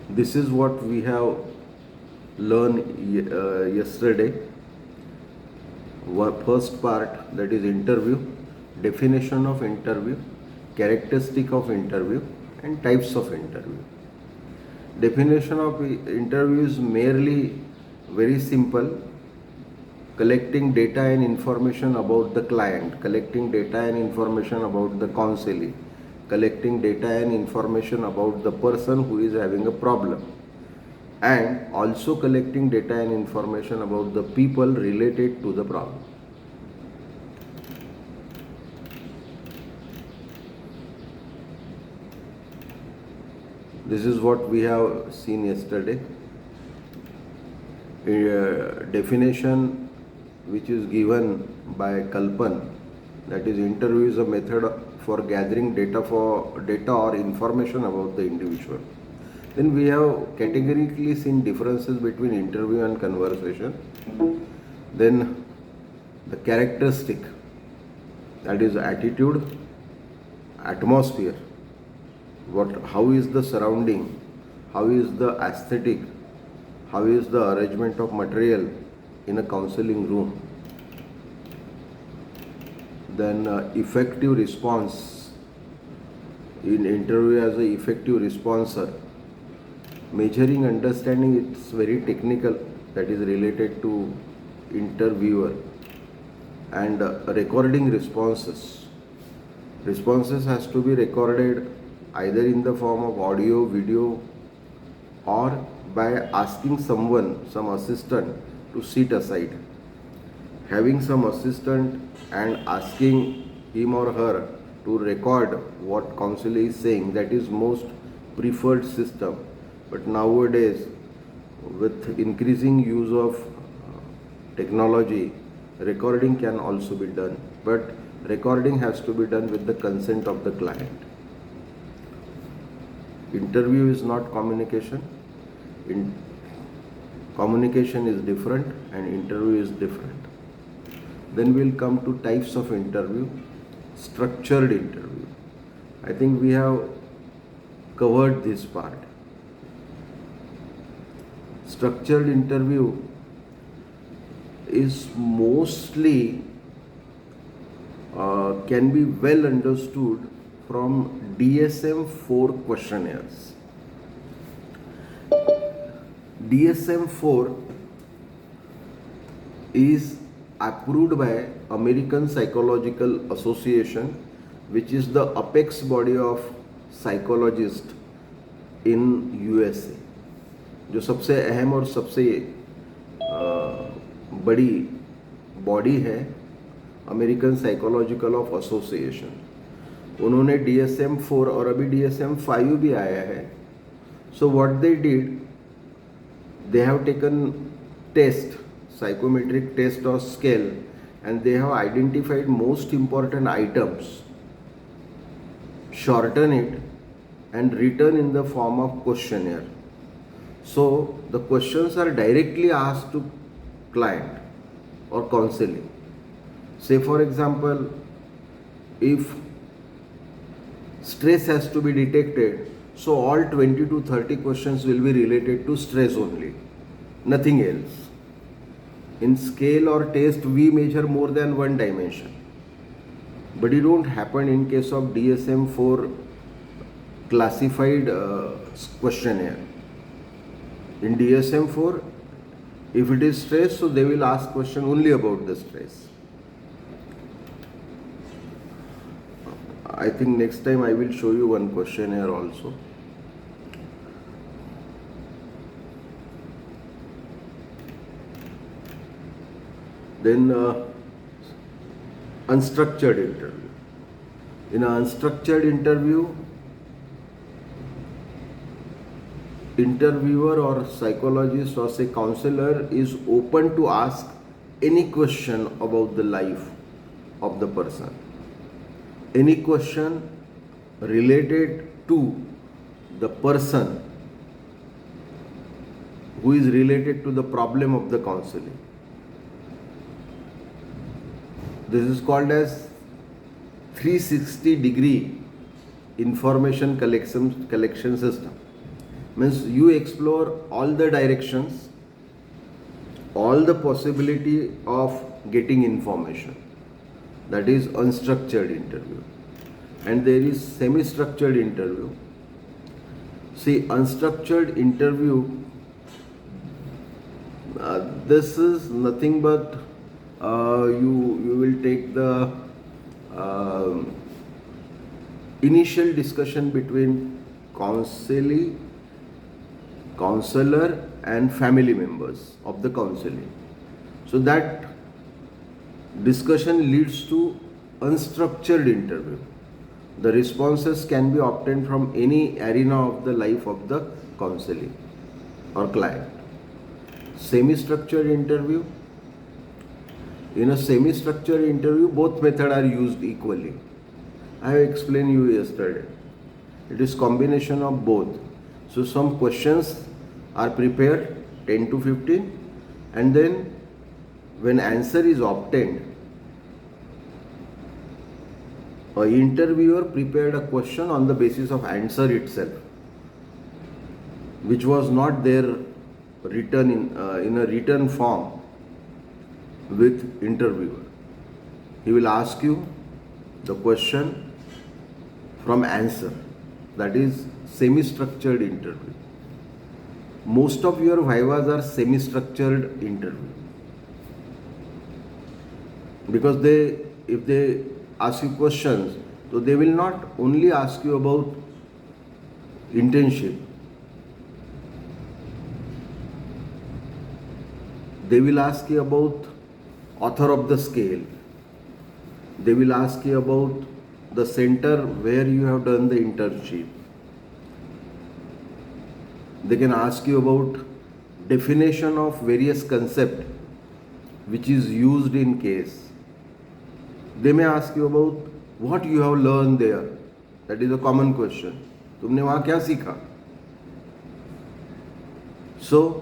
This is what we have learned yesterday. First part, that is interview, definition of interview, characteristic of interview, and types of interview. Definition of interview is merely very simple: collecting data and information about the client, collecting data and information about the counseling, collecting data and information about the person who is having a problem, and also collecting data and information about the people related to the problem. This is what we have seen yesterday. Definition which is given by Kalpan, that is, interview is a method for gathering data or information about the individual. Then we have categorically seen differences between interview and conversation. Then the characteristic, that is attitude, atmosphere, how is the surrounding, how is the aesthetic, how is the arrangement of material in a counseling room. Then effective response, in interview as an effective responser. Measuring understanding, it's very technical, that is related to interviewer. And recording responses. Responses has to be recorded either in the form of audio, video, or by asking someone, some assistant, to sit aside. Having some assistant and asking him or her to record what counselor is saying, that is most preferred system. But nowadays, with increasing use of technology, recording can also be done. But recording has to be done with the consent of the client. Interview is not communication. Communication is different and interview is different. Then we'll come to types of interview. Structured interview. I think we have covered this part. Structured interview is mostly can be well understood from DSM-4 questionnaires. DSM-4 is approved by American Psychological Association, which is the apex body of psychologists in USA. जो सबसे अहम और सबसे बड़ी body है American psychological of association. उन्होंने DSM-4 और अभी DSM-5 भी आया है. So what they did, they have taken test, psychometric test or scale, and they have identified most important items, shorten it, and written in the form of questionnaire. So the questions are directly asked to client or counseling. Say for example, if stress has to be detected, so all 20 to 30 questions will be related to stress only, nothing else. In scale or test, we measure more than one dimension. But it won't happen in case of DSM-4 classified questionnaire. In DSM-4, if it is stress, so they will ask question only about the stress. I think next time I will show you one questionnaire also. Then unstructured interview. In an unstructured interview, interviewer or psychologist or say counselor is open to ask any question about the life of the person. Any question related to the person who is related to the problem of the counseling. This is called as 360-degree information collection system. Means you explore all the directions, all the possibility of getting information. That is unstructured interview. And there is semi-structured interview. See, unstructured interview, this is nothing but you will take the initial discussion between counselor and family members of the counseling. So that discussion leads to unstructured interview. The responses can be obtained from any arena of the life of the counseling or client. Semi-structured interview. In a semi-structured interview, both methods are used equally. I have explained you yesterday. It is combination of both. So some questions are prepared 10 to 15, and then when answer is obtained, an interviewer prepared a question on the basis of answer itself, which was not there written in a written form with interviewer. He will ask you the question from answer. That is semi-structured interview. Most of your vivas are semi-structured interview, because if they ask you questions, so they will not only ask you about internship. They will ask you about author of the scale. They will ask you about the center where you have done the internship. They can ask you about definition of various concept which is used in case. They may ask you about what you have learned there. That is a common question. तुमने वहाँ क्या सीखा? So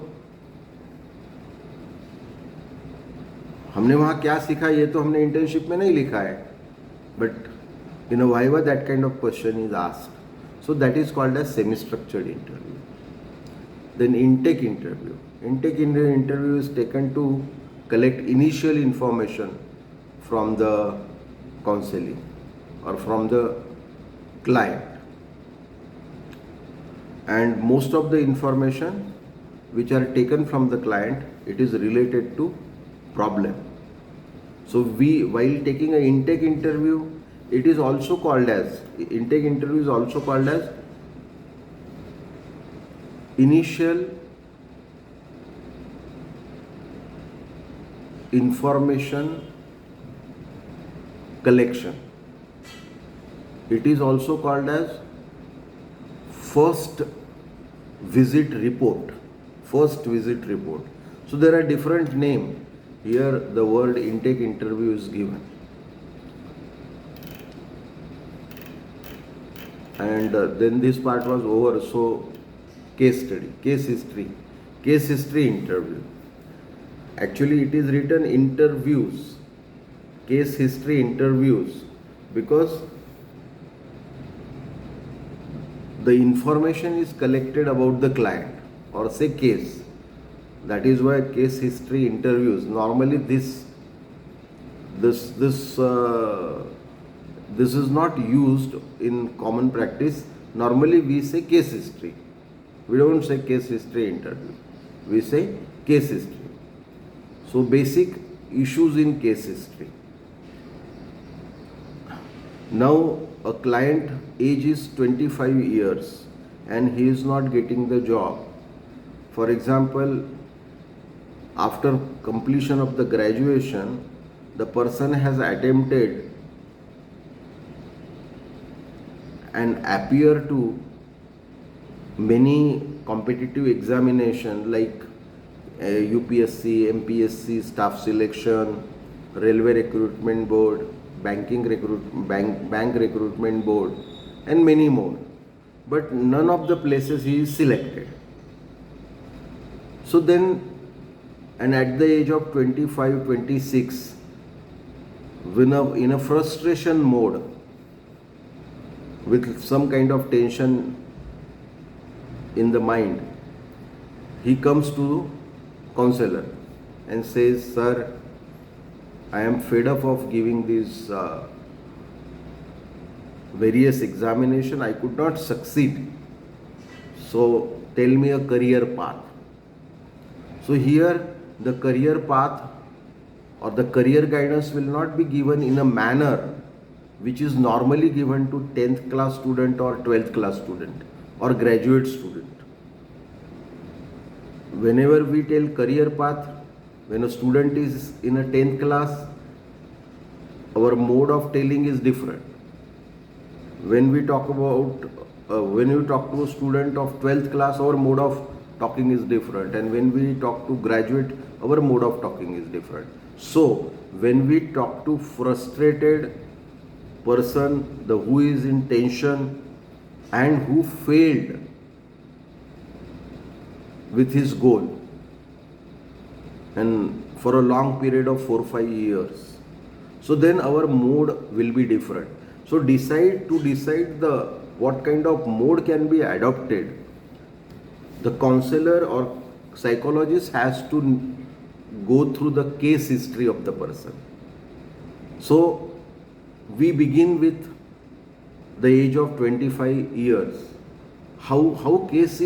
हमने वहाँ क्या सीखा ये तो हमने इंटर्नशिप में नहीं लिखा है, but in a viva that kind of question is asked. So that is called as semi-structured interview. Then intake interview. Intake interview is taken to collect initial information from the counseling or from the client, and most of the information which are taken from the client, it is related to problem. So while taking an intake interview, it is also called as initial information collection. It is also called as first visit report. So there are different names. Here the word intake interview is given. And then this part was over. So case history interview. Actually it is written interviews, case history interviews, because the information is collected about the client or say case. That is why case history interviews. Normally this is not used in common practice. Normally we say case history. We don't say case history interview. We say case history. So basic issues in case history. Now a client age is 25 years and he is not getting the job. For example, after completion of the graduation, the person has attempted and appear to many competitive examination like UPSC, MPSC, staff selection, railway recruitment board, bank recruitment board, and many more. But none of the places he is selected. So then, and at the age of 25, 26, in a frustration mode, with some kind of tension in the mind, he comes to counselor and says, "Sir, I am fed up of giving these various examination. I could not succeed. So tell me a career path." So here the career path or the career guidance will not be given in a manner which is normally given to 10th class student or 12th class student or graduate student. Whenever we tell career path, when a student is in a 10th class, our mode of telling is different. When we talk to a student of 12th class, our mode of talking is different, and when we talk to graduate, our mode of talking is different. So when we talk to frustrated person, the who is in tension and who failed with his goal and for a long period of 4-5 years, so then our mode will be different. So decide the what kind of mode can be adopted, the counselor or psychologist has to go through the case history of the person. So we begin with the age of 25 years. How case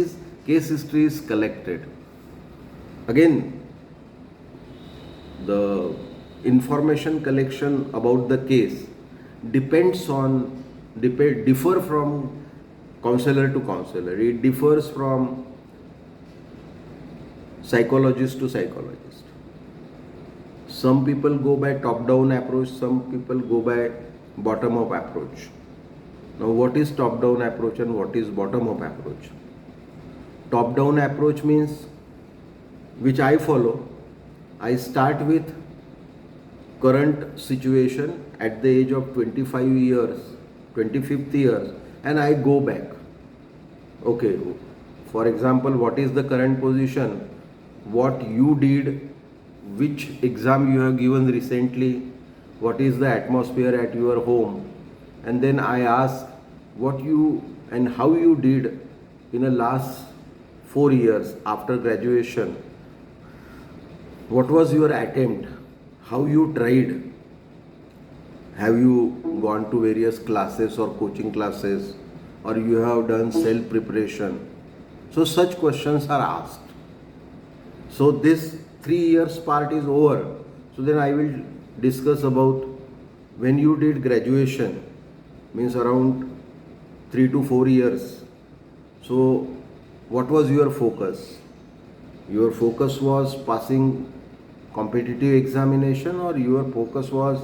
history is collected. Again, the information collection about the case differ from counselor to counselor. It differs from psychologist to psychologist. Some people go by top-down approach, some people go by bottom-up approach. Now, what is top-down approach and what is bottom-up approach? Top-down approach means, which I follow, I start with current situation at the age of 25 years, 25th years, and I go back. Okay, for example, what is the current position? What you did, which exam you have given recently, what is the atmosphere at your home, and then I ask what you and how you did in the last 4 years after graduation. What was your attempt? How you tried? Have you gone to various classes or coaching classes, or you have done self preparation? So such questions are asked. So this 3 years part is over. So then I will discuss about when you did graduation, means around 3 to 4 years. So what was your focus? Your focus was passing competitive examination, or your focus was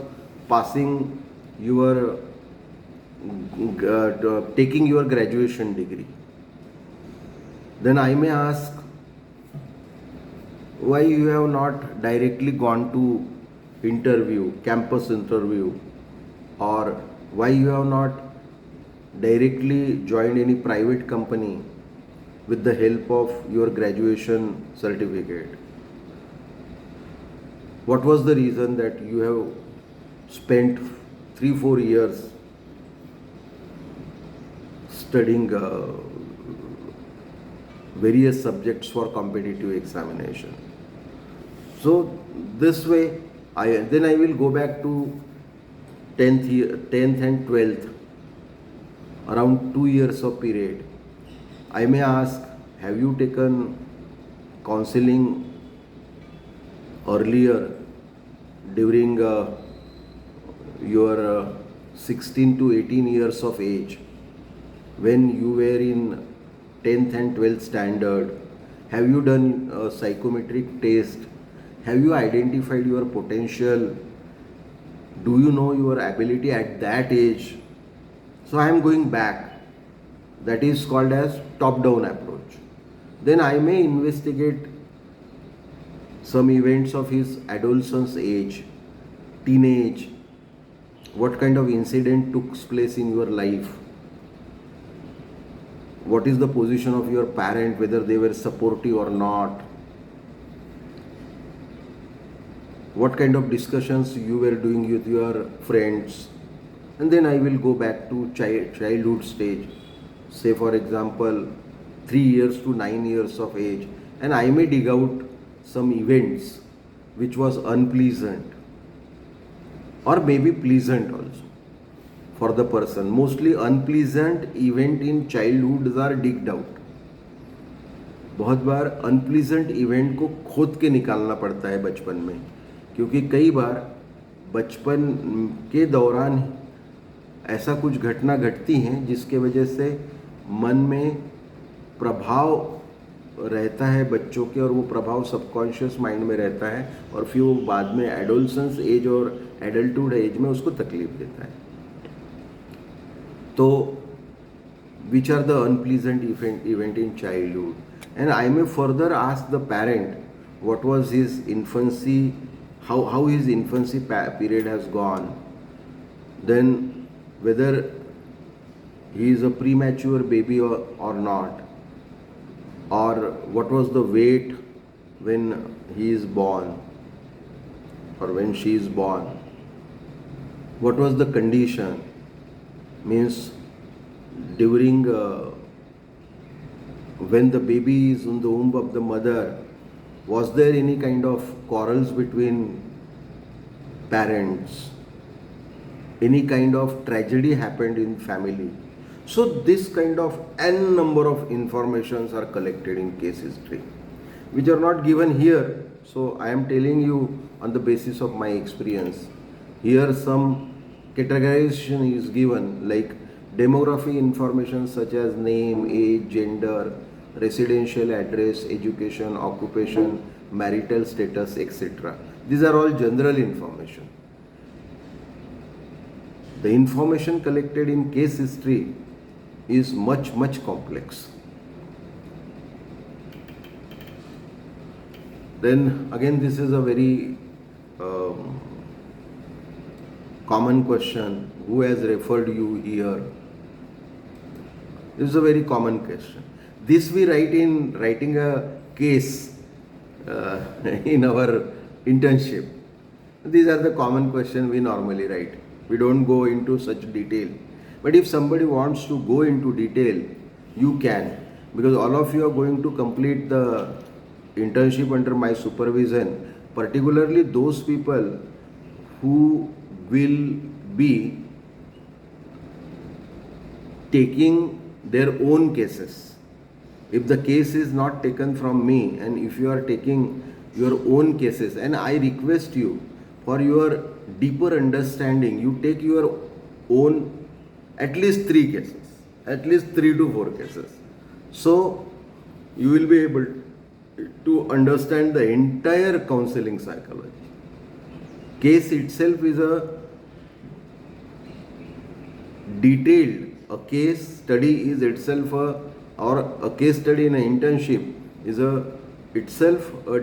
passing your taking your graduation degree? Then I may ask, why you have not directly gone to interview, campus interview, or why you have not directly joined any private company with the help of your graduation certificate? What was the reason that you have spent 3-4 years studying various subjects for competitive examination? So this way, I will go back to 10th and 12th, around 2 years of period. I may ask, have you taken counseling earlier during your 16 to 18 years of age, when you were in 10th and 12th standard? Have you done a psychometric test? Have you identified your potential? Do you know your ability at that age? So I am going back. That is called as top-down approach. Then I may investigate some events of his adolescence age, teenage. What kind of incident took place in your life? What is the position of your parent, whether they were supportive or not? What kind of discussions you were doing with your friends? And then I will go back to childhood stage. Say for example, 3 years to 9 years of age, and I may dig out some events which was unpleasant or maybe pleasant also for the person. Mostly unpleasant event in childhood are digged out. बहुत बार unpleasant event को खोद के निकालना पड़ता है बचपन में, क्योंकि कई बार बचपन के दौरान ऐसा कुछ घटना घटती हैं जिसके वजह से मन में प्रभाव रहता है बच्चों के, और वो प्रभाव सबकॉन्शियस माइंड में रहता है और फिर वो बाद में एडोलसेंस एज और एडल्टहुड एज में उसको तकलीफ देता है. तो which are the unpleasant event in childhood, and I may further ask the parent what was his infancy, how his infancy period has gone, then whether he is a premature baby or not, or what was the weight when he is born or when she is born, what was the condition, means during when the baby is in the womb of the mother, was there any kind of quarrels between parents, any kind of tragedy happened in family. So this kind of n number of informations are collected in case history, which are not given here. So I am telling you on the basis of my experience. Here some categorization is given, like demography information such as name, age, gender, residential address, education, occupation, marital status, etc. These are all general information. The information collected in case history is much complex. Then again, this is a very common question. Who has referred you here? This is a very common question. This we write in writing a case in our internship. These are the common questions we normally write. We don't go into such detail. But if somebody wants to go into detail, you can, because all of you are going to complete the internship under my supervision, particularly those people who will be taking their own cases. If the case is not taken from me, and if you are taking your own cases, and I request you for your deeper understanding, you take your own at least 3 cases, at least 3 to 4 cases. So you will be able to understand the entire counseling psychology. Case itself is a detailed, a case study is itself a case study in an internship is itself a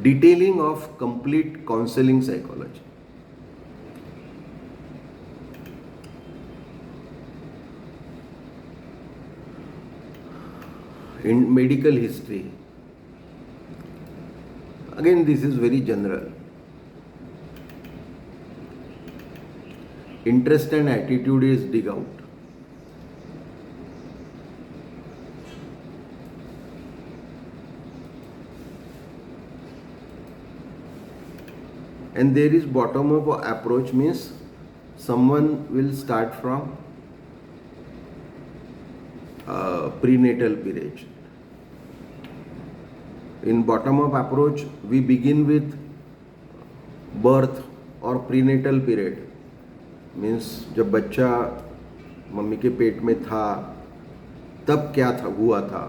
detailing of complete counseling psychology. In medical history, again this is very general. Interest and attitude is dig out. And there is bottom up approach, means someone will start from prenatal period. In bottom up approach, we begin with birth or prenatal period, means जब बच्चा mummy के पेट में था तब क्या था हुआ था,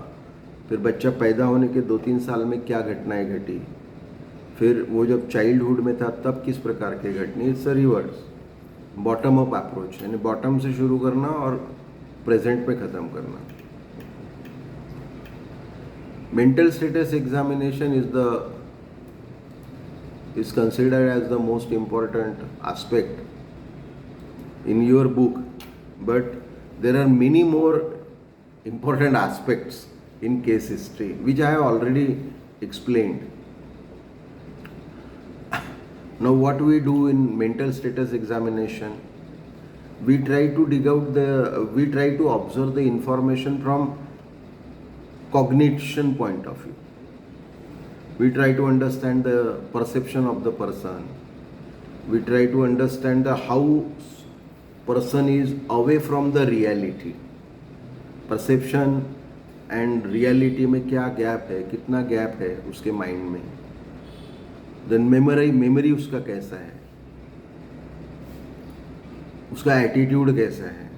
फिर बच्चा पैदा होने के 2-3 साल में क्या घटनाएं घटी, फिर वो जब चाइल्डहुड में था तब किस प्रकार के घटने. It's a reverse bottom up approach, यानी बॉटम से शुरू करना और प्रेजेंट में ख़त्म करना. Mental status examination is considered as the most important aspect in your book, but there are many more important aspects in case history which I have already explained. Now what we do in mental status examination, We try to we try to observe the information from cognition point of view. We try to understand the perception of the person. We try to understand the how person is away from the reality. Perception and reality में क्या gap है, कितना gap है उसके mind में. Then memory उसका कैसा है, उसका एटीट्यूड कैसा है,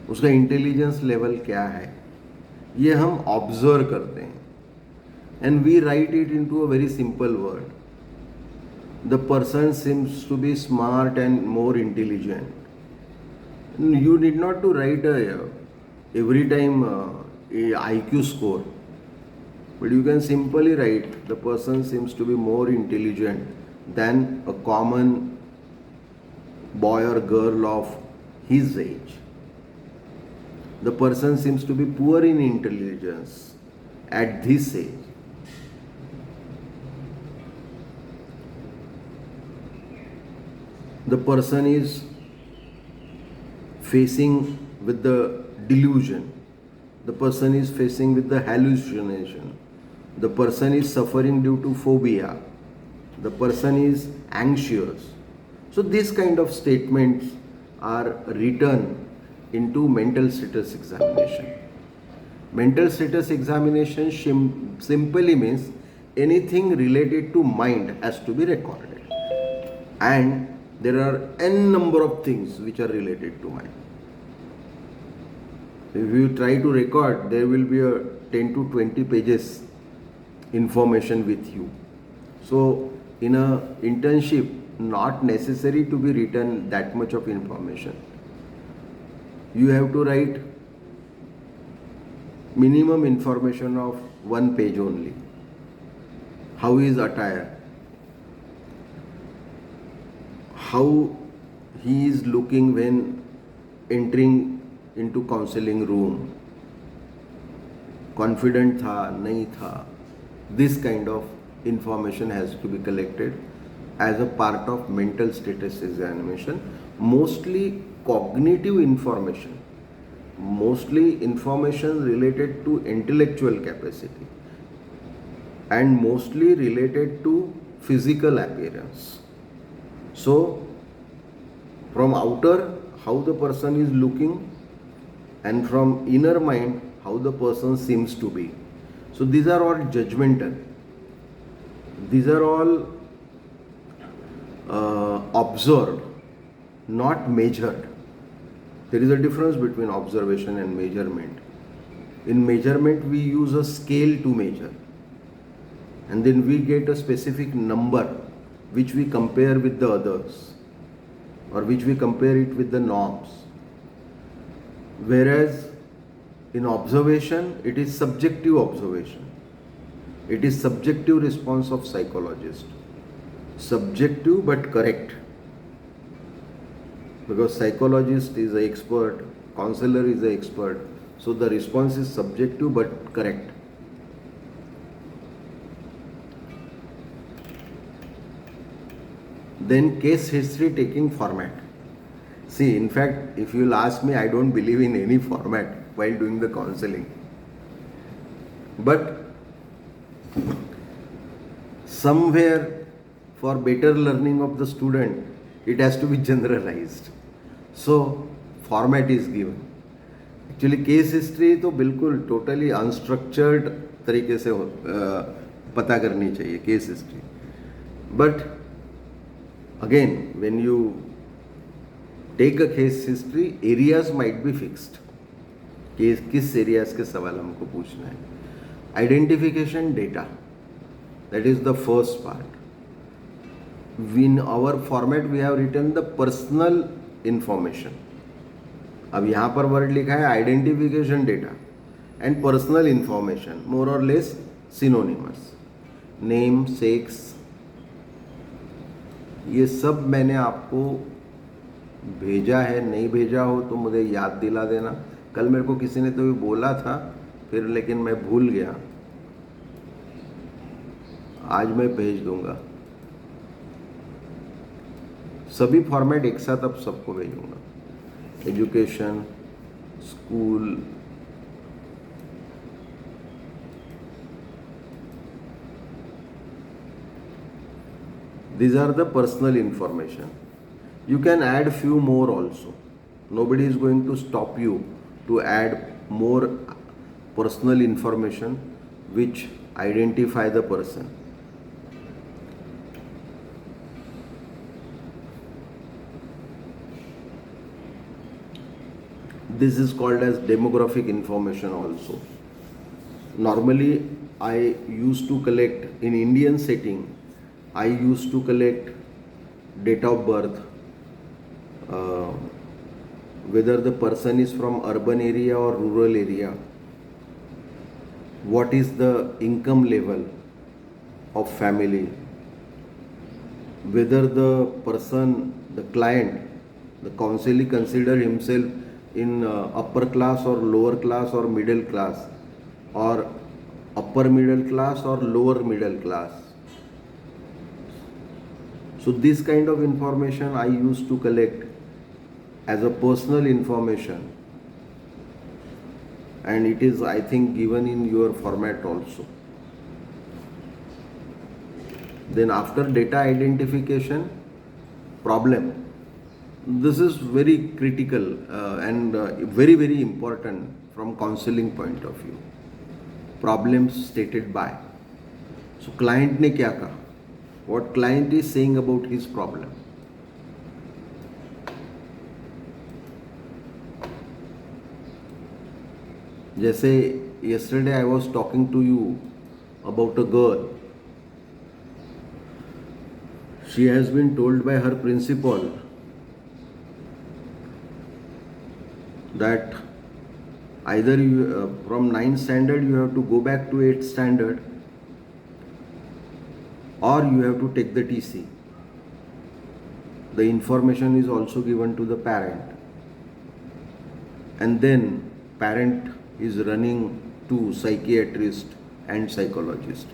उसका इंटेलिजेंस लेवल क्या है, ये हम ऑब्जर्व करते हैं. And we write it into a very simple word. The person seems to be smart and more intelligent. You need not to write every time a IQ score, but you can simply write the person seems to be more intelligent than a common boy or girl of his age. The person seems to be poor in intelligence at this age. The person is facing with the delusion. The person is facing with the hallucination. The person is suffering due to phobia. The person is anxious. So these kind of statements are written into mental status examination. Mental status examination simply means anything related to mind has to be recorded. And there are n number of things which are related to mind. If you try to record, there will be a 10 to 20 pages information with you. So in a internship, not necessary to be written that much of information. You have to write minimum information of 1 page only. How is attire? How he is looking when entering into counseling room. Confident था, नहीं था. This kind of information has to be collected as a part of mental status examination. Mostly cognitive information. Mostly information related to intellectual capacity. And mostly related to physical appearance. So, from outer, how the person is looking, and from inner mind, how the person seems to be. So these are all judgmental. These are all observed, not measured. There is a difference between observation and measurement. In measurement, we use a scale to measure. And then we get a specific number which we compare with the others, or which we compare it with the norms. Whereas in observation, it is subjective observation. It is subjective response of psychologist. Subjective but correct. Because psychologist is an expert, counselor is an expert. So the response is subjective but correct. Then case history taking format. See, in fact, if you'll ask me, I don't believe in any format while doing the counseling. But somewhere, for better learning of the student, it has to be generalized. So, format is given. Actually, case history तो बिल्कुल totally unstructured तरीके से पता करनी चाहिए case history. But again, when you take a case history, areas might be fixed. किस areas के सवाल हमको पूछना है. Identification data, that is the first part. In our format we have written the personal information. अब यहाँ पर word लिखा है identification data and personal information, more or less synonymous. Name, sex, ये सब मैंने आपको भेजा है. नहीं भेजा हो तो मुझे याद दिला देना. कल मेरे को किसी ने तो भी बोला था फिर, लेकिन मैं भूल गया. आज मैं भेज दूंगा. सभी फॉर्मेट एक साथ अब सबको भेजूंगा, education, school, these are the personal information. You can add few more also. Nobody is going to stop you to add more personal information which identify the person. This is called as demographic information also. Normally I used to collect in Indian setting, I used to collect date of birth, whether the person is from urban area or rural area, what is the income level of family, whether the person, the client, the counselee consider himself in upper class or lower class or middle class or upper middle class or lower middle class. So this kind of information I used to collect as a personal information, and it is, I think, given in your format also. Then after data identification, problem. This is very critical and very very important from counseling point of view. Problems stated by. So client ने क्या कहा? What client is saying about his problem. जैसे yesterday I was talking to you about a girl. She has been told by her principal that either you from 9th standard you have to go back to 8th standard, or you have to take the TC. The information is also given to the parent, and then parent is running to psychiatrist and psychologist.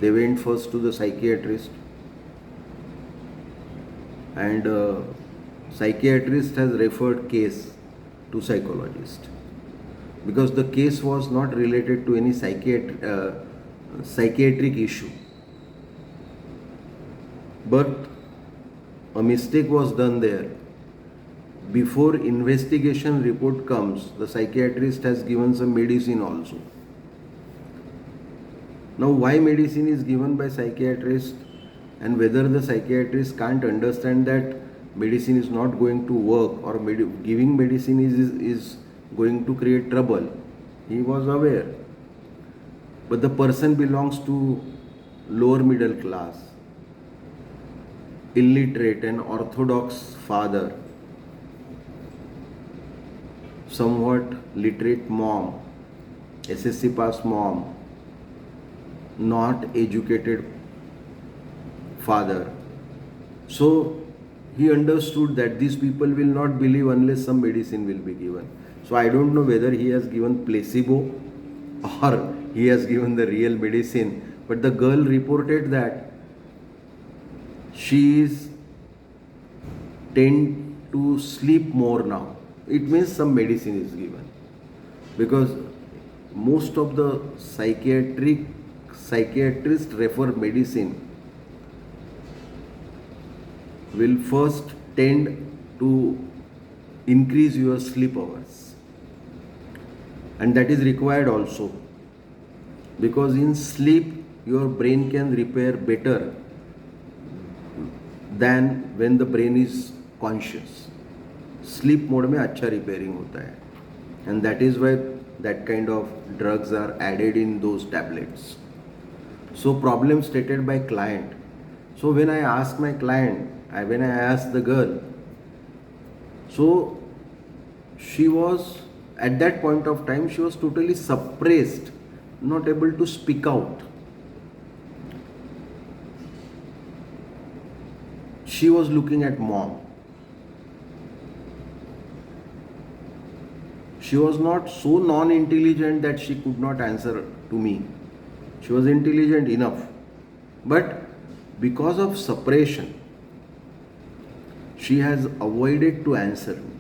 They went first to the psychiatrist, and psychiatrist has referred case to psychologist because the case was not related to any psychiatric issue, but a mistake was done there. Before investigation report comes, the psychiatrist has given some medicine also. Now why medicine is given by psychiatrist, and whether the psychiatrist can't understand that medicine is not going to work or giving medicine is going to create trouble, he was aware. But the person belongs to lower middle class, illiterate and orthodox father, somewhat literate mom, SSC pass mom, not educated father. So he understood that these people will not believe unless some medicine will be given. So I don't know whether he has given placebo or he has given the real medicine, but the girl reported that she is tend to sleep more now. It means some medicine is given, because most of the psychiatrists refer medicine will first tend to increase your sleep hours, and that is required also, because in sleep your brain can repair better than when the brain is conscious. Sleep mode में अच्छा repairing होता है, and that is why that kind of drugs are added in those tablets. So problem stated by client. So when I ask my client, when I asked the girl, so she was at that point of time she was totally suppressed, not able to speak out. She was looking at mom. She was not so non-intelligent that she could not answer to me. She was intelligent enough. But because of suppression, she has avoided to answer me.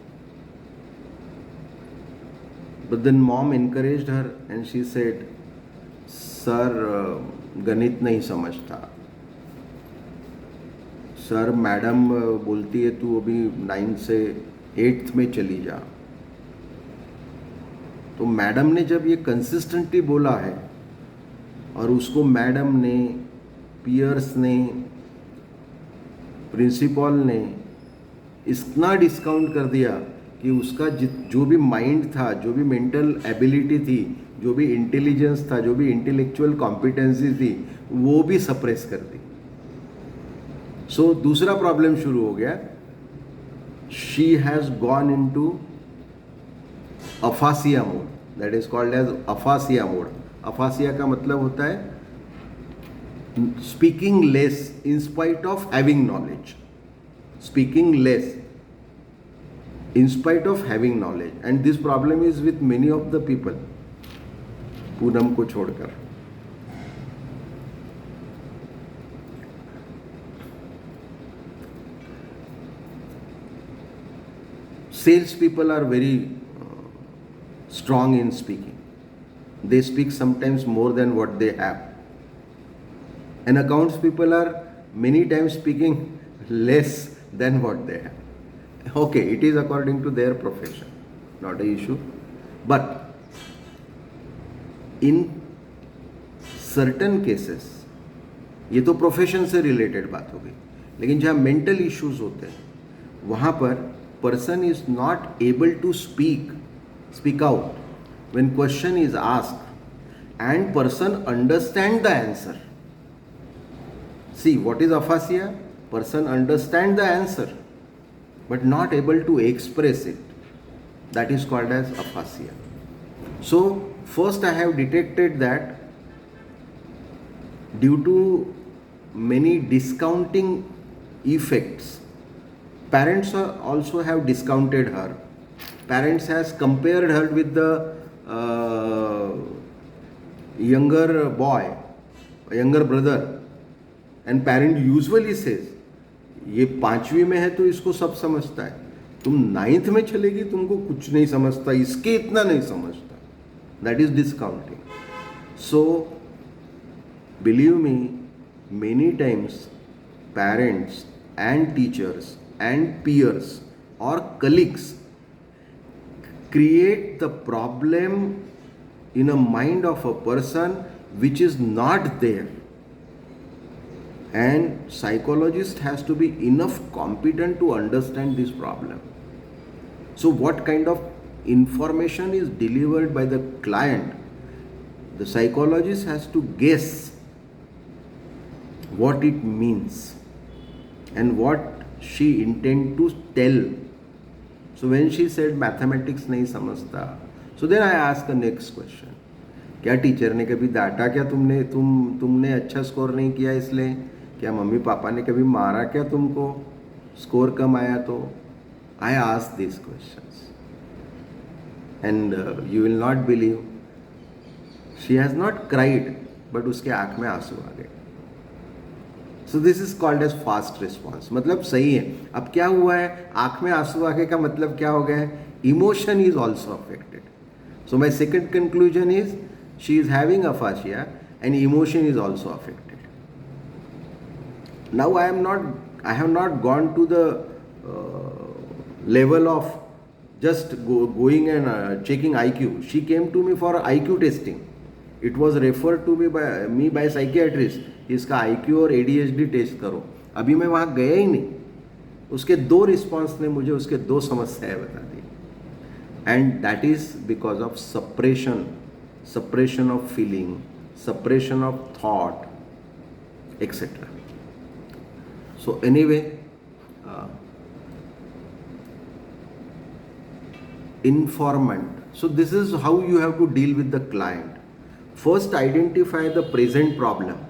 But then mom encouraged her and she said, Sir, गणित नहीं समझता. Sir madam बोलती है तू अभी 9th से 8th में चली जा. तो मैडम ने जब ये कंसिस्टेंटली बोला है और उसको मैडम ने, पियर्स ने, प्रिंसिपल ने इतना डिस्काउंट कर दिया कि उसका जो भी माइंड था, जो भी मेंटल एबिलिटी थी, जो भी इंटेलिजेंस था, जो भी इंटेलेक्चुअल कॉम्पिटेंसी थी, वो भी सप्रेस कर दी. सो दूसरा प्रॉब्लम शुरू हो गया. She has gone into aphasia mode, that is called as aphasia mode. Aphasia का मतलब होता है speaking less in spite of having knowledge. Speaking less in spite of having knowledge, and this problem is with many of the people, Poonam को छोड़कर. Sales people are very strong in speaking. They speak sometimes more than what they have, and accounts people are many times speaking less than what they have. Okay, it is according to their profession, not an issue. But in certain cases, ये तो profession से related बात हो गई, लेकिन जहाँ mental issues होते हैं वहाँ पर person is not able to speak out when question is asked and person understand the answer. See what is aphasia? Person understand the answer but not able to express it. That is called as aphasia. So first I have detected that due to many discounting effects, parents also have discounted her. Parents has compared her with the younger boy, younger brother, and parent usually says, ये 5वीं में है तो इसको सब समझता है, तुम 9th में चलेगी तुमको कुछ नहीं समझता, इसके इतना नहीं समझता. That is discounting. So believe me, many times parents and teachers and peers और colleagues create the problem in a mind of a person which is not there. And psychologist has to be enough competent to understand this problem. So what kind of information is delivered by the client? The psychologist has to guess what it means and what she intend to tell. So when she said mathematics नहीं समझता, so then I ask the next question. क्या teacher ने कभी डांटा क्या तुमने अच्छा score नहीं किया इसलिए? क्या मम्मी पापा ने कभी मारा क्या तुमको स्कोर कम आया तो? I ask this questions and you will not believe, she has not cried but उसके आंख में आंसू आ गए. So this is called as fast response. मतलब सही है. अब क्या हुआ है, आंख में आंसू आ गए का मतलब क्या हो गया है? Emotion is also affected. So my second conclusion is she is having aphasia and emotion is also affected. Now I have not gone to the level of just going and checking IQ. She came to me for IQ testing. It was referred to me by psychiatrist. इसका IQ और ADHD test करो. अभी मैं वहाँ गया ही नहीं. उसके 2 response ने मुझे उसके 2 समस्याएं बता दी. And that is because of suppression of feeling, suppression of thought, etc. So anyway, informant. So this is how you have to deal with the client. First identify the present problem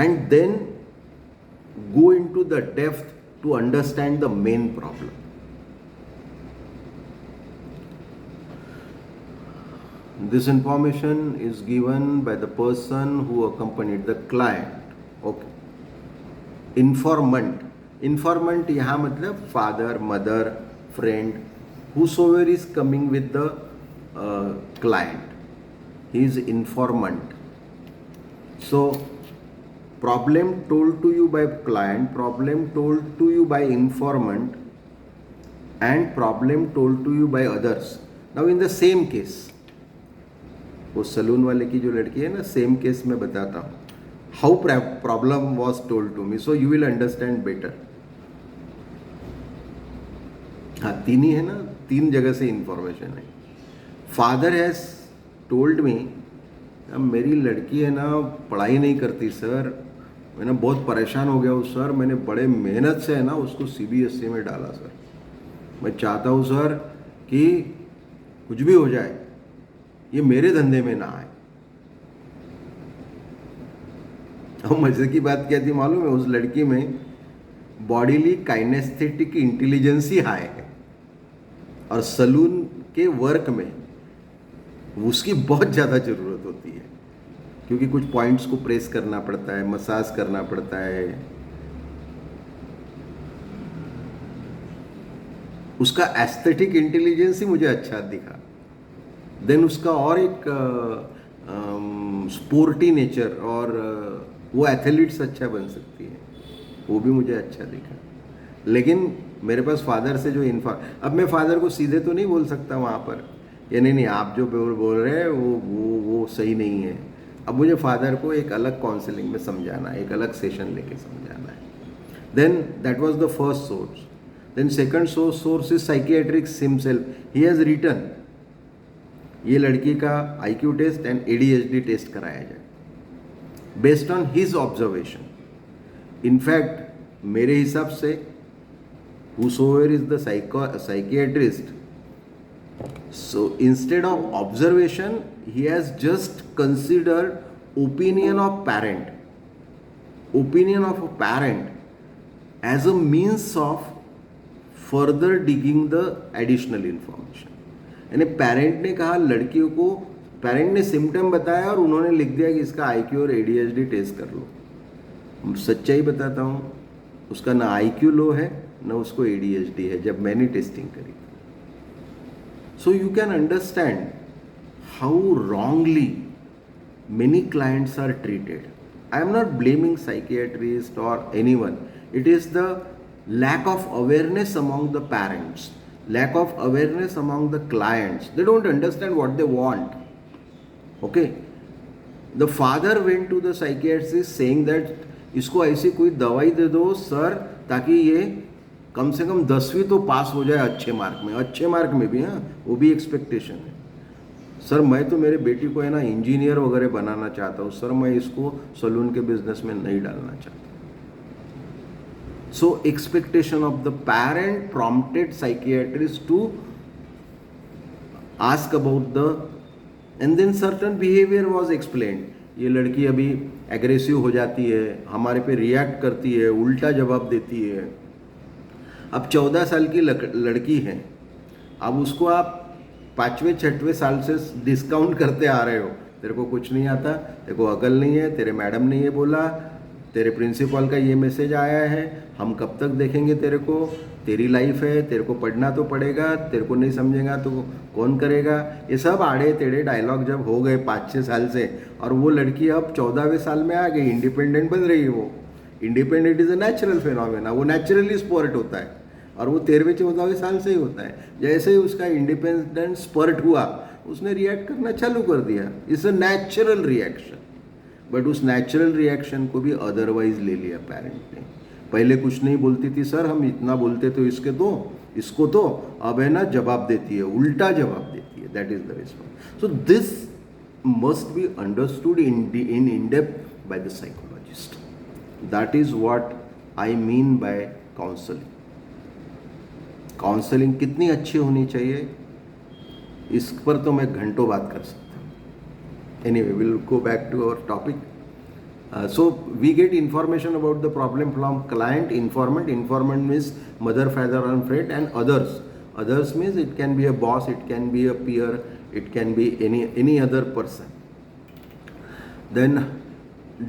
and then go into the depth to understand the main problem. This information is given by the person who accompanied the client. Okay. Informant. Informant यहाँ मतलब father, mother, friend, whosoever is coming with the client, he is informant. So problem told to you by client, problem told to you by informant, and problem told to you by others. Now in the same case, वो salon वाले की जो लड़की है ना, same case में बताता हूँ how problem was told to me, so you will understand better. हाँ, तीन ही है ना, तीन जगह से इंफॉर्मेशन है. फादर हैज टोल्ड मी, मेरी लड़की है ना पढ़ाई नहीं करती सर, मैं ना बहुत परेशान हो गया हूँ सर, मैंने बड़े मेहनत से है ना उसको CBSE में डाला सर, मैं चाहता हूँ सर कि कुछ भी हो जाए ये मेरे धंधे में ना आए. अब मजे की बात क्या थी मालूम है, उस लड़की में बॉडीली काइनेस्थेटिक इंटेलिजेंस ही हाई है और सलून के वर्क में उसकी बहुत ज़्यादा ज़रूरत होती है, क्योंकि कुछ पॉइंट्स को प्रेस करना पड़ता है, मसाज करना पड़ता है. उसका एस्थेटिक इंटेलिजेंस ही मुझे अच्छा दिखा. देन उसका और एक स्पोर्टी नेचर, और वो एथलीट्स अच्छा बन सकती है, वो भी मुझे अच्छा दिखा. लेकिन मेरे पास फादर से जो अब मैं फादर को सीधे तो नहीं बोल सकता वहाँ पर, ये नहीं आप जो बोल रहे हैं वो सही नहीं है. अब मुझे फादर को एक अलग काउंसलिंग में समझाना है, एक अलग सेशन लेके समझाना है. Then that was the first source. Then second source is psychiatrist himself. He has written, ये लड़की का IQ test and ADHD test कराया जाए based on his observation. In fact मेरे हिसाब से whosoever is the psychiatrist, so instead of observation he has just considered opinion of a parent as a means of further digging the additional information. यानी parent ने कहा लड़कियों को, parent ने symptom बताया और उन्होंने लिख दिया कि इसका IQ और ADHD टेस्ट कर लो. सच्चाई बताता हूँ, उसका ना IQ लो है ना उसको ADHD है जब मैंने टेस्टिंग करी. So you can understand how wrongly many clients are treated. I am not blaming psychiatrist or anyone. It is the lack of awareness among the parents, lack of awareness among the clients. They don't understand what they want. Okay, the father went to the psychiatrist saying that इसको ऐसी कोई दवाई दे दो sir ताकि ये कम से कम 10वीं तो पास हो जाए अच्छे मार्क में. अच्छे मार्क में भी, हाँ, वो भी एक्सपेक्टेशन है. सर मैं तो मेरे बेटी को है ना इंजीनियर वगैरह बनाना चाहता हूँ सर, मैं इसको सलून के बिजनेस में नहीं डालना चाहता. So expectation of the parent prompted psychiatrist to ask about the, and then certain behavior was explained. ये लड़की अभी एग्रेसिव हो जाती है, हमारे पे रिएक्ट करती है, उल्टा जवाब देती है. अब 14 साल की लड़की है, अब उसको आप 5वें 6वें साल से डिस्काउंट करते आ रहे हो, तेरे को कुछ नहीं आता, तेरे को अकल नहीं है, तेरे मैडम ने ये बोला, तेरे प्रिंसिपल का ये मैसेज आया है, हम कब तक देखेंगे तेरे को, तेरी लाइफ है, तेरे को पढ़ना तो पड़ेगा, तेरे को नहीं समझेगा तो कौन करेगा. ये सब आड़े टेढ़े डायलॉग जब हो गए 5-6 साल से, और वो लड़की अब 14वें साल में आ गई, इंडिपेंडेंट बन रही है. वो independent is a natural phenomena, वो नेचुरली स्पर्ट होता है और वो 13वें-14वें साल से ही होता है. जैसे ही उसका इंडिपेंडेंट स्पर्ट हुआ, उसने रिएक्ट करना चालू कर दिया. It's a natural reaction. But उस नेचुरल रिएक्शन को भी अदरवाइज ले लिया पेरेंट ने. पहले कुछ नहीं बोलती थी सर, हम इतना बोलते तो इसको तो अब है ना जवाब देती है, उल्टा जवाब देती है. That is the response. So this must be understood in depth by the psychologist. That is what I mean by counselling. Counselling कितनी अच्छी होनी चाहिए इस पर तो मैं घंटों बात कर सकता हूँ. Anyway, we'll go back to our topic. So we get information about the problem from client, informant. Informant means mother, father, and friend, and others. Others means it can be a boss, it can be a peer, it can be any other person. Then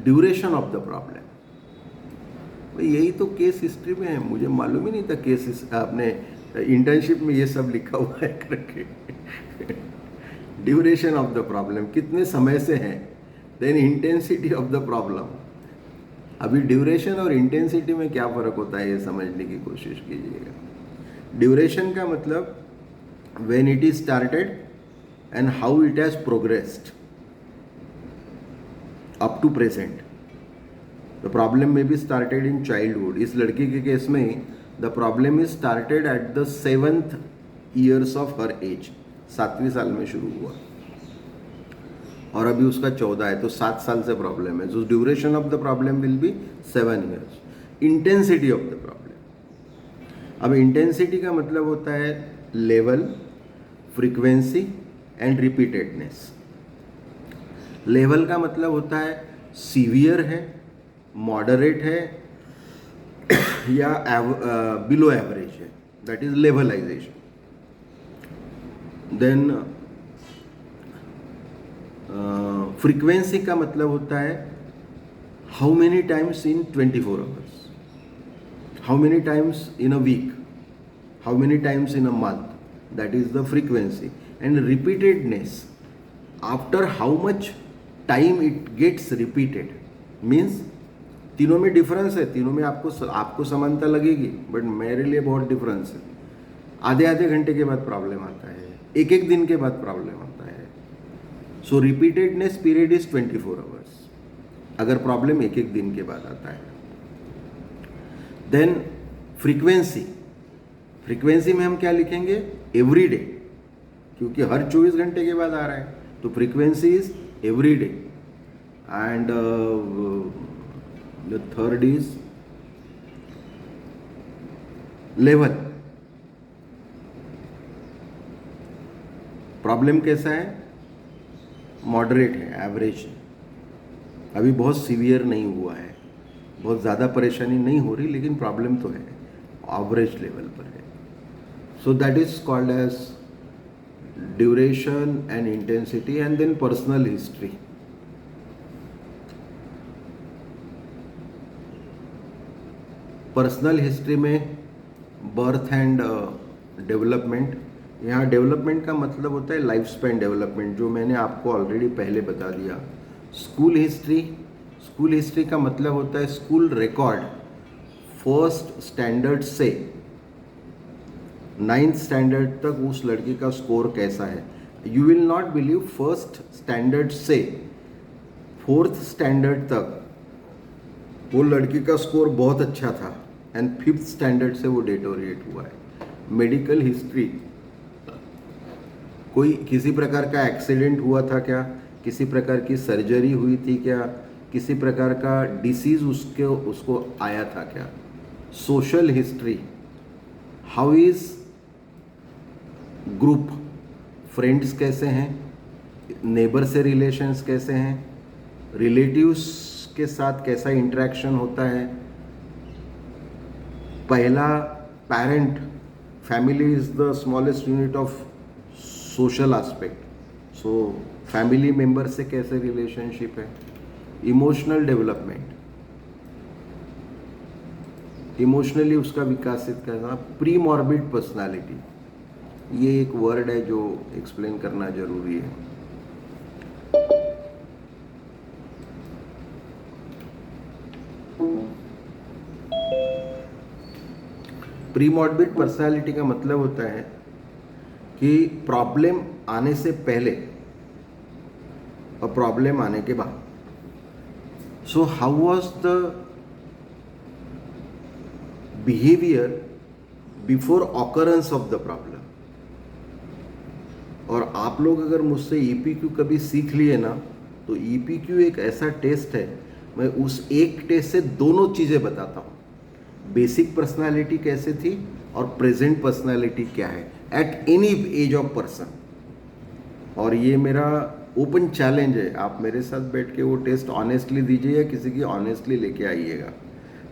duration of the problem. भाई यही तो case history में है, मुझे मालूम ही नहीं था आपने इंटर्नशिप में ये सब लिखा हुआ है करके। ड्यूरेशन ऑफ द प्रॉब्लम, कितने समय से है, then intensity of the problem. अभी ड्यूरेशन और इंटेंसिटी में क्या फ़र्क होता है ये समझने की कोशिश कीजिएगा। ड्यूरेशन का मतलब when it is started and how it has progressed up to present. The problem may be started in childhood. इस लड़की के केस में the problem is started at the 7th years of her age, 7वीं साल में शुरू हुआ और अभी उसका 14 है, तो 7 साल से प्रॉब्लम है। So duration of the problem will be 7 years. Intensity of the problem, अब इंटेंसिटी का मतलब होता है level, frequency and repeatedness. Level का मतलब होता है सीवियर है, मॉडरेट है या बिलो एवरेज है, that is levelization. Then frequency का मतलब होता है how many times in 24 hours, how many times in a week, how many times in a month, that is the frequency. And repeatedness, after how much time it gets repeated, means तीनों में difference है, तीनों में आपको समानता लगेगी, but मेरे लिए बहुत डिफरेंस है। आधे आधे घंटे के बाद प्रॉब्लम आता है, एक एक दिन के बाद प्रॉब्लम आता है। सो रिपीटेडनेस पीरियड इज 24 आवर्स अगर प्रॉब्लम एक एक दिन के बाद आता है। देन फ्रीक्वेंसी, फ्रीक्वेंसी में हम क्या लिखेंगे, एवरी डे, क्योंकि हर 24 घंटे के बाद आ रहा है, तो frequency is every day. And the third is level. Problem कैसा है, मॉडरेट है, एवरेज है, अभी बहुत सीवियर नहीं हुआ है, बहुत ज़्यादा परेशानी नहीं हो रही, लेकिन प्रॉब्लम तो है, एवरेज लेवल पर है। So that is called as duration and intensity. And then personal history. Personal history में बर्थ एंड डेवलपमेंट। यहाँ डेवलपमेंट का मतलब होता है लाइफ स्पैन डेवलपमेंट, जो मैंने आपको ऑलरेडी पहले बता दिया। स्कूल हिस्ट्री, स्कूल हिस्ट्री का मतलब होता है स्कूल रिकॉर्ड, 1st स्टैंडर्ड से 9th स्टैंडर्ड तक उस लड़की का स्कोर कैसा है। You will not believe, 1st standard से 4th स्टैंडर्ड तक वो लड़की का स्कोर बहुत अच्छा था, एंड 5th स्टैंडर्ड से वो डेटोरिएट हुआ है। मेडिकल हिस्ट्री, कोई किसी प्रकार का एक्सीडेंट हुआ था क्या, किसी प्रकार की सर्जरी हुई थी क्या, किसी प्रकार का डिसीज उसको आया था क्या। Social history, how is group, friends कैसे हैं, नेबर से रिलेशंस कैसे हैं, रिलेटिव्स के साथ कैसा इंटरेक्शन होता है। पहला parent, family is the smallest unit of social aspect, so family member से कैसे रिलेशनशिप है। इमोशनल डेवलपमेंट, इमोशनली उसका विकासित करना। प्री मॉर्बिड पर्सनालिटी, ये एक वर्ड है जो एक्सप्लेन करना जरूरी है। प्री मॉर्बिड पर्सनालिटी का मतलब होता है कि प्रॉब्लम आने से पहले और प्रॉब्लम आने के बाद। So how was the behaviour before occurrence of the problem. और आप लोग अगर मुझसे ईपीक्यू कभी सीख लिए ना, तो ईपीक्यू एक ऐसा टेस्ट है, मैं उस एक टेस्ट से दोनों चीज़ें बताता हूँ, बेसिक पर्सनालिटी कैसे थी और प्रेजेंट पर्सनालिटी क्या है at any as of person. और ये मेरा ओपन चैलेंज है, आप मेरे साथ बैठ के वो टेस्ट ऑनेस्टली दीजिए या किसी की ऑनेस्टली लेके आइएगा।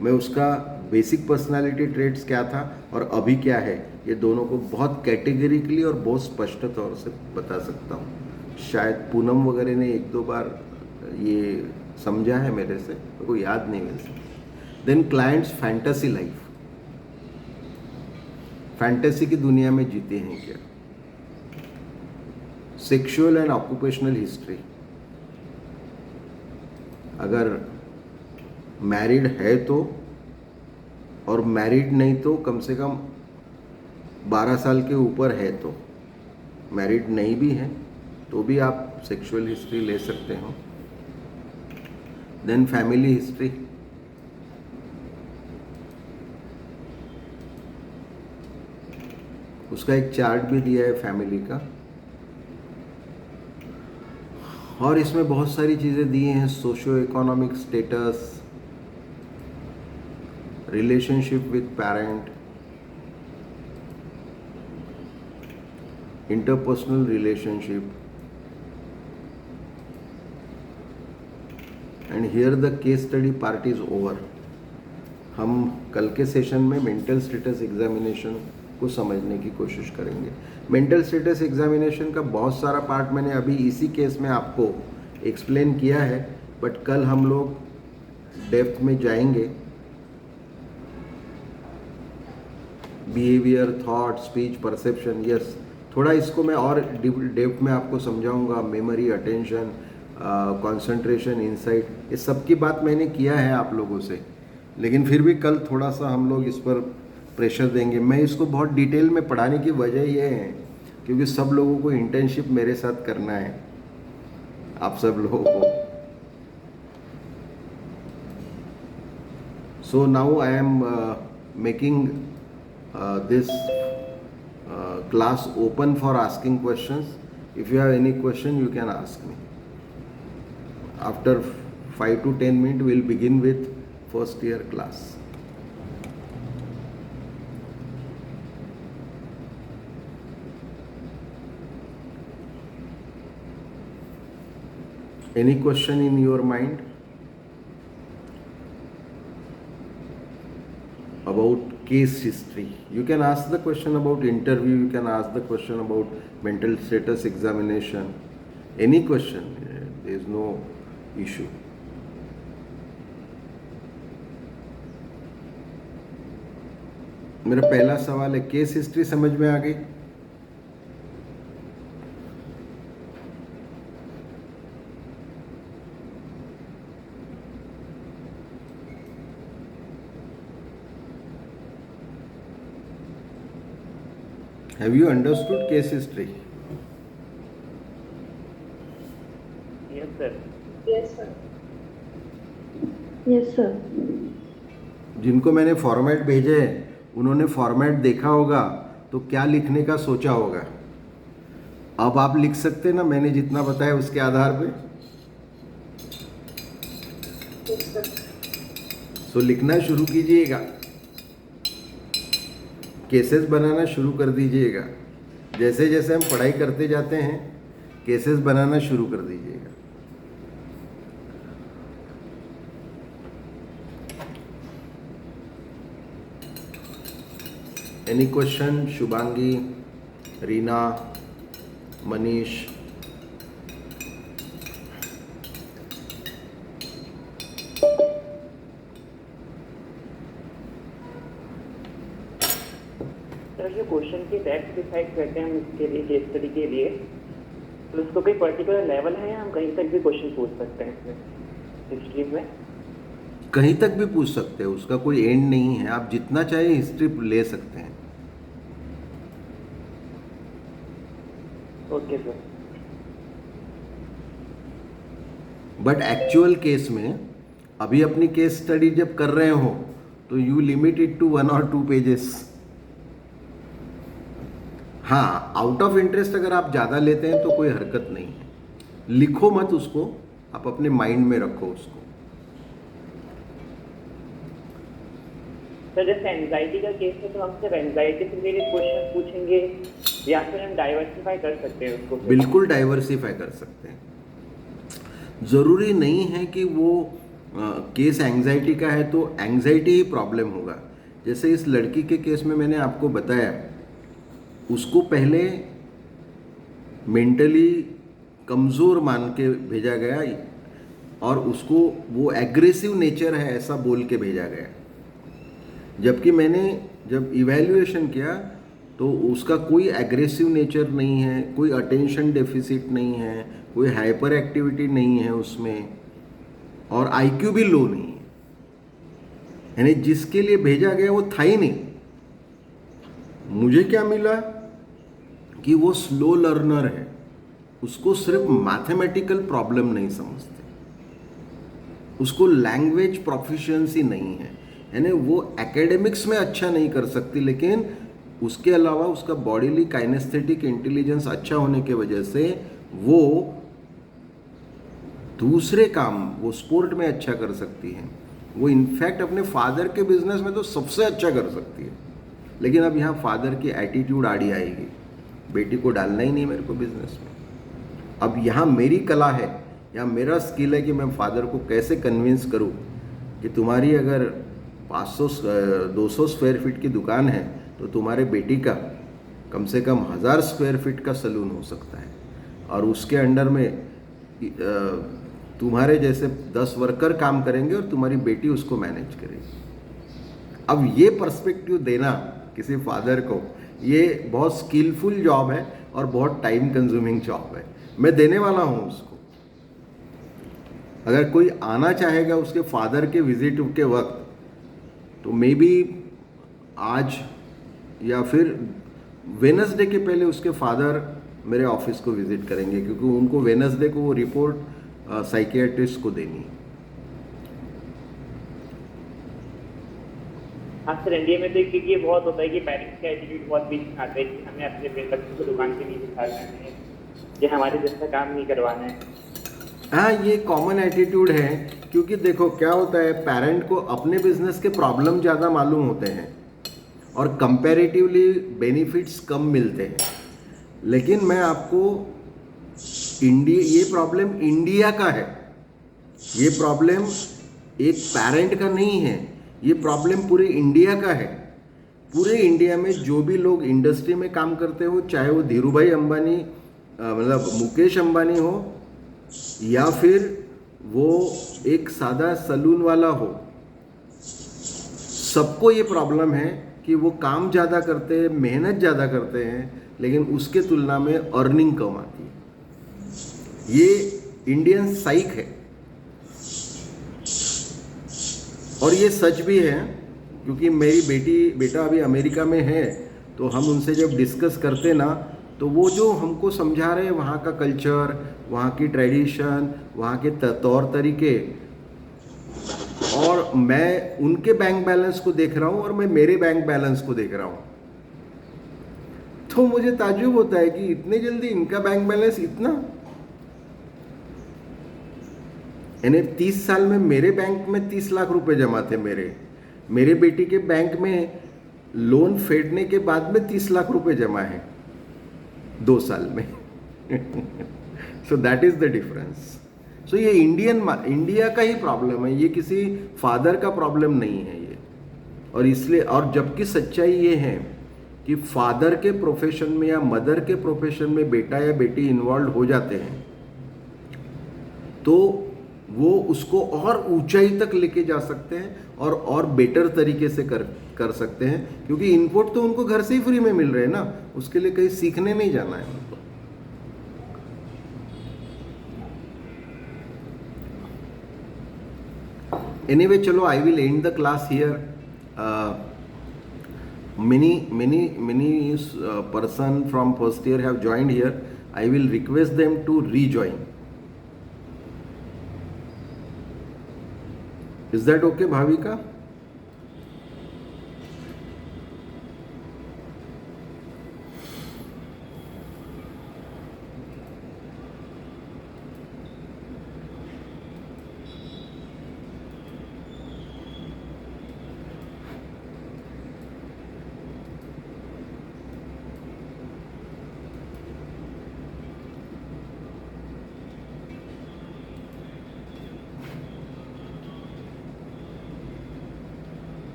मैं उसका बेसिक पर्सनालिटी ट्रेट्स क्या था और अभी क्या है, ये दोनों को बहुत कैटेगरिकली और बहुत स्पष्ट तौर से बता सकता हूँ। शायद पूनम वगैरह ने 1-2 बार ये समझा है मेरे से, मेरे को याद नहीं वैसे। Then clients fantasy life, fantasy की दुनिया में जीते हैं क्या। सेक्सुअल एंड ऑक्यूपेशनल हिस्ट्री, अगर मैरिड है तो, और मैरिड नहीं तो कम से कम 12 साल के ऊपर है तो, मैरिड नहीं भी है तो भी आप सेक्सुअल हिस्ट्री ले सकते हो। देन फैमिली हिस्ट्री, उसका एक चार्ट भी दिया है फैमिली का, और इसमें बहुत सारी चीज़ें दी हैं, socio economic status, relationship with parent, interpersonal relationship, and here the case study part is over. हम कल के सेशन में मेंटल स्टेटस एग्जामिनेशन को समझने की कोशिश करेंगे। मेंटल स्टेटस एग्जामिनेशन का बहुत सारा पार्ट मैंने अभी इसी केस में आपको एक्सप्लेन किया है, बट कल हम लोग डेप्थ में जाएंगे। Behaviour, thought, speech, perception, yes, थोड़ा इसको मैं और डेप्थ में आपको समझाऊंगा। मेमोरी, अटेंशन, कंसंट्रेशन, इंसाइट, ये सब की बात मैंने किया है आप लोगों से, लेकिन फिर भी कल थोड़ा सा हम लोग इस पर प्रेशर देंगे। मैं इसको बहुत डिटेल में पढ़ाने की वजह यह है क्योंकि सब लोगों को इंटर्नशिप मेरे साथ करना है, आप सब लोगों को। So now I am making this class open for asking questions. If you have any question, you can ask me. After 5 to 10 minutes, we'll begin with first year class. Any question in your mind about case history? You can ask the question about interview, you can ask the question about mental status examination, any question, there is no issue. मेरा पहला सवाल है, case history समझ में आ गई? Have you understood case history? Yes, sir. Yes, sir. Yes, sir. जिनको मैंने format भेजे हैं उन्होंने फॉर्मेट देखा होगा तो क्या लिखने का सोचा होगा। अब आप लिख सकते ना मैंने जितना बताया उसके आधार पे। Yes, sir. सो लिखना शुरू कीजिएगा, केसेस बनाना शुरू कर दीजिएगा। जैसे जैसे हम पढ़ाई करते जाते हैं केसेस बनाना शुरू कर दीजिएगा। Any question? Shubhangi, Reena, Manish? Sir, जो क्वेश्चन की डेप्थ डिसाइड करते हैं हम इसके लिए, केस स्टडी के लिए, तो उसको कोई पर्टिकुलर लेवल है या हम कहीं तक भी क्वेश्चन पूछ सकते हैं इसमें हिस्ट्री में? कहीं तक भी पूछ सकते हैं, उसका कोई एंड नहीं है। आप जितना चाहे हिस्ट्री ले सकते हैं। Okay sir. But actual case में अभी अपनी केस स्टडी जब कर रहे हो तो यू लिमिट इट टू 1 और 2 पेजेस। हाँ, आउट ऑफ इंटरेस्ट अगर आप ज़्यादा लेते हैं तो कोई हरकत नहीं है, लिखो मत उसको, आप अपने माइंड में रखो उसको। सर, जैसे एंजाइटी का केस है तो हम सिर्फ एंजाइटी से रिलेटेड क्वेश्चन पूछेंगे या फिर हम डाइवर्सिफाई कर सकते हैं उसको? बिल्कुल डाइवर्सिफाई कर सकते हैं। ज़रूरी नहीं है कि वो केस एंजाइटी का है तो एंजाइटी ही प्रॉब्लम होगा। जैसे इस लड़की के केस में मैंने आपको बताया, उसको पहले मेंटली कमज़ोर मान के भेजा गया, और उसको वो एग्रेसिव नेचर है ऐसा बोल के भेजा गया। जबकि मैंने जब इवैल्यूएशन किया तो उसका कोई एग्रेसिव नेचर नहीं है, कोई अटेंशन डेफिसिट नहीं है, कोई हाइपर एक्टिविटी नहीं है उसमें, और आईक्यू भी लो नहीं है। यानी जिसके लिए भेजा गया वो था ही नहीं। मुझे क्या मिला कि वो स्लो लर्नर है, उसको सिर्फ मैथमेटिकल प्रॉब्लम नहीं समझते, उसको लैंग्वेज प्रोफिशिएंसी नहीं है, यानी वो एकेडमिक्स में अच्छा नहीं कर सकती, लेकिन उसके अलावा उसका बॉडीली काइनेस्थेटिक इंटेलिजेंस अच्छा होने के वजह से वो दूसरे काम, वो स्पोर्ट में अच्छा कर सकती है, वो इनफैक्ट अपने फादर के बिजनेस में तो सबसे अच्छा कर सकती है। लेकिन अब यहाँ फादर की एटीट्यूड आड़ी आएगी, बेटी को डालना ही नहीं मेरे को बिजनेस में। अब यहाँ मेरी कला है, यहाँ मेरा स्किल है कि मैं फादर को कैसे कन्विंस करूँ कि तुम्हारी अगर 200 स्क्वायर फीट की दुकान है तो तुम्हारे बेटी का कम से कम 1000 स्क्वायर फीट का सलून हो सकता है, और उसके अंडर में तुम्हारे जैसे 10 वर्कर काम करेंगे और तुम्हारी बेटी उसको मैनेज करेगी। अब ये पर्सपेक्टिव देना किसी फादर को, ये बहुत स्किलफुल जॉब है और बहुत टाइम कंज्यूमिंग जॉब है। मैं देने वाला हूँ उसको। अगर कोई आना चाहेगा उसके फादर के विजिट के वक्त, तो मे बी आज या फिर वेनसडे के पहले उसके फादर मेरे ऑफिस को विजिट करेंगे, क्योंकि उनको वेनसडे को वो रिपोर्ट साइकियाट्रिस्ट को देनी है। हाँ सर, इंडिया में तो क्योंकि ये बहुत होता है कि पेरेंट्स का एटीट्यूड बहुत बीच में आता है कि हमें अपने बच्चों को दुकान पे नहीं बिठाना है, ये हमारे जैसा काम नहीं करवाना है। हाँ, ये कॉमन एटीट्यूड है, क्योंकि देखो क्या होता है, पेरेंट को अपने बिजनेस के प्रॉब्लम ज़्यादा मालूम होते हैं और कंपैरेटिवली बेनिफिट्स कम मिलते हैं। लेकिन मैं आपको ये प्रॉब्लम इंडिया का है, ये प्रॉब्लम एक पेरेंट का नहीं है, ये प्रॉब्लम पूरे इंडिया का है। पूरे इंडिया में जो भी लोग इंडस्ट्री में काम करते हो, चाहे वो धीरू भाई अंबानी मतलब मुकेश अंबानी हो, या फिर वो एक सादा सलून वाला हो, सबको ये प्रॉब्लम है कि वो काम ज़्यादा करते हैं, मेहनत ज़्यादा करते हैं, लेकिन उसके तुलना में अर्निंग कम आती है। ये इंडियन साइक है, और ये सच भी है, क्योंकि मेरी बेटा अभी अमेरिका में है, तो हम उनसे जब डिस्कस करते ना, तो वो जो हमको समझा रहे हैं वहाँ का कल्चर, वहाँ की ट्रेडिशन, वहाँ के तौर तरीके, और मैं उनके बैंक बैलेंस को देख रहा हूँ और मैं मेरे बैंक बैलेंस को देख रहा हूँ, तो मुझे ताज्जुब होता है कि इतने जल्दी इनका बैंक बैलेंस इतना, यानी 30 साल में मेरे बैंक में 30 लाख रुपए जमा थे। मेरे बेटी के बैंक में लोन फेडने के बाद में 30 लाख रुपए जमा है 2 साल में। So that is the difference. So ये इंडिया का ही प्रॉब्लम है, ये किसी फादर का प्रॉब्लम नहीं है ये। और इसलिए, और जबकि सच्चाई ये है कि फादर के प्रोफेशन में या मदर के प्रोफेशन में बेटा या बेटी इन्वॉल्व हो जाते हैं, तो वो उसको और ऊंचाई तक लेके जा सकते हैं और बेटर तरीके से कर सकते हैं, क्योंकि इनपुट तो उनको घर से ही फ्री में मिल रहे हैं ना, उसके लिए कहीं सीखने नहीं जाना है उनको। एनीवे, चलो, I will and the class here. many person from first year have joined here. I will request them to rejoin. Is that okay, Bhavika?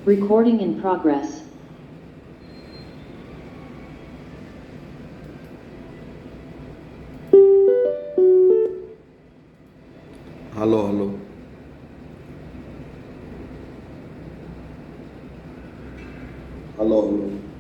Recording in progress. Hello hello hello hello